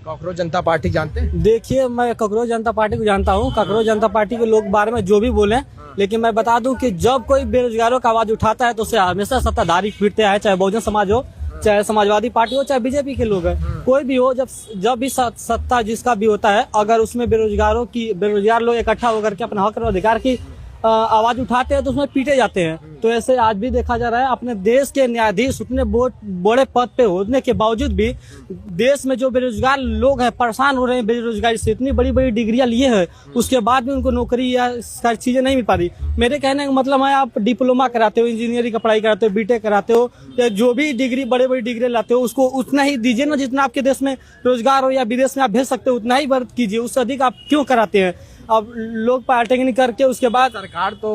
कांग्रेस जनता party जानते हैं? देखिए, मैं कांग्रेस जनता पार्टी को जानता हूँ। कांग्रेस जनता पार्टी के लोग बारे में जो भी बोले, लेकिन मैं बता दूं कि जब कोई बेरोजगारों का आवाज उठाता है तो उसे हमेशा सत्ताधारी पीटते हैं, चाहे बहुजन समाज हो, चाहे समाजवादी पार्टी हो, चाहे बीजेपी के लोग हैं, कोई भी हो। जब भी सत्ता जिसका भी होता है, अगर उसमें बेरोजगार लोग इकट्ठा होकर के अपने हक और अधिकार की आवाज उठाते हैं तो उसमें पीटे जाते हैं। तो ऐसे आज भी देखा जा रहा है। अपने देश के न्यायाधीश उतने बड़े पद पे होने के बावजूद भी देश में जो बेरोजगार लोग हैं परेशान हो रहे हैं बेरोजगारी से। इतनी बड़ी बड़ी डिग्रियां लिए हैं, उसके बाद भी उनको नौकरी या सारी चीजें नहीं मिल पा रही। मेरे कहने का मतलब है, आप डिप्लोमा कराते हो, इंजीनियरिंग का पढ़ाई कराते हो, बीटेक कराते हो, या जो भी डिग्री बड़े बड़ी डिग्री लाते हो, उसको उतना ही दीजिए ना जितना आपके देश में रोजगार हो या विदेश में आप भेज सकते हो, उतना ही वर्क कीजिए। उससे अधिक आप क्यों कराते हैं? अब लोग पॉलिटेक्निक करके उसके बाद सरकार तो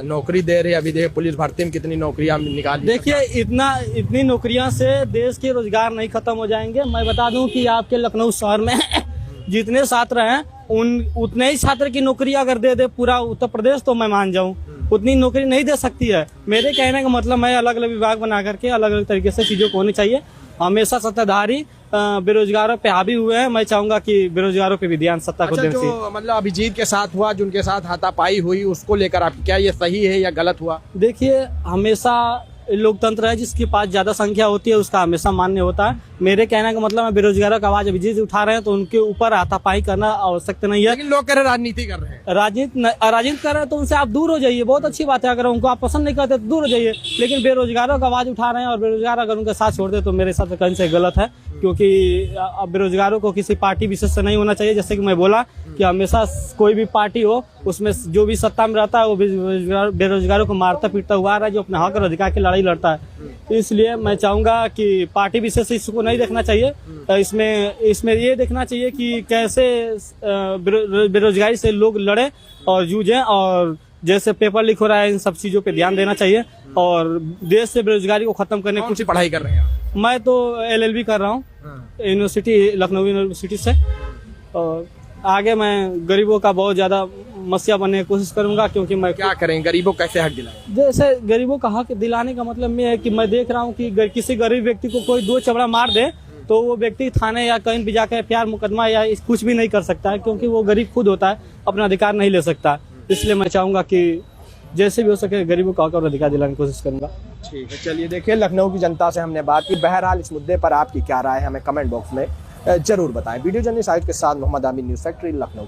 नौकरी दे रही है। अभी देखिए पुलिस भर्ती में कितनी नौकरियां निकाली। देखिए, इतनी नौकरियां से देश के रोजगार नहीं खत्म हो जाएंगे। मैं बता दूं कि आपके लखनऊ शहर में जितने छात्र हैं उतने ही छात्र की नौकरी अगर दे पूरा उत्तर प्रदेश तो मैं मान जाऊं, उतनी नौकरी नहीं दे सकती है। मेरे कहने का मतलब है, अलग अलग विभाग बना करके अलग अलग तरीके से चीजों को होनी चाहिए। हमेशा सत्ताधारी बेरोजगारों पे हावी हुए हैं। मैं चाहूंगा कि बेरोजगारों पे भी ध्यान सत्ता को देना चाहिए। जो मतलब अभिजीत के साथ हुआ, जिनके साथ हाथापाई हुई, उसको लेकर आप क्या ये सही है या गलत हुआ? देखिए, हमेशा लोकतंत्र है, जिसके पास ज्यादा संख्या होती है उसका हमेशा मान्य होता है। मेरे कहने का मतलब है, बेरोजगारों का आवाज अभिजीत उठा रहे हैं तो उनके ऊपर हाथापाई करना आवश्यक नहीं है। लेकिन लोग कह रहे राजनीति कर रहे हैं। राजनीति कर रहे हैं तो उनसे आप दूर हो जाइए, बहुत अच्छी बात है। अगर उनको आप पसंद नहीं करते तो दूर हो जाइए, लेकिन बेरोजगारों का आवाज उठा रहे हैं और बेरोजगार अगर उनका साथ छोड़ दे तो मेरे हिसाब से कहीं से गलत है। क्योंकि अब बेरोजगारों को किसी पार्टी विशेष से नहीं होना चाहिए। जैसे कि मैं बोला कि हमेशा कोई भी पार्टी हो, उसमें जो भी सत्ता में रहता है वो बेरोजगारों को मारता पीटता हुआ आ रहा है, जो अपने हक और अधिकार की लड़ाई लड़ता है। तो इसलिए मैं चाहूंगा कि पार्टी विशेष इसको नहीं देखना चाहिए। इसमें ये देखना चाहिए कि कैसे बेरोजगारी से लोग लड़े और जूझें, और जैसे पेपर लीक हो रहा है इन सब चीजों पे ध्यान देना चाहिए और देश से बेरोजगारी को खत्म करने की कुछ पढ़ाई कर रहे हैं आप? मैं तो LLB कर रहा हूँ यूनिवर्सिटी, लखनऊ यूनिवर्सिटी से। और आगे मैं गरीबों का बहुत ज्यादा मसीहा बनने की कोशिश करूंगा। क्योंकि मैं क्या करें, गरीबों कैसे हक दिलाएं? जैसे गरीबों का हक दिलाने का मतलब ये है कि मैं देख रहा हूँ कि किसी गरीब व्यक्ति को कोई दो चबड़ा मार दे तो वो व्यक्ति थाने या कहीं भी जाकर प्यार मुकदमा या कुछ भी नहीं कर सकता है, क्योंकि वो गरीब खुद होता है, अपना अधिकार नहीं ले सकता। इसलिए मैं चाहूंगा कि जैसे भी हो सके गरीबों का हक और अधिकार दिलाने की कोशिश करूंगा। ठीक है, चलिए देखिए लखनऊ की जनता से हमने बात की। बहरहाल इस मुद्दे पर आपकी क्या राय है हमें कमेंट बॉक्स में जरूर बताएं। वीडियो जर्नलिस्ट साहिद के साथ मोहम्मद आमिर, न्यूज़ फैक्ट्री, लखनऊ।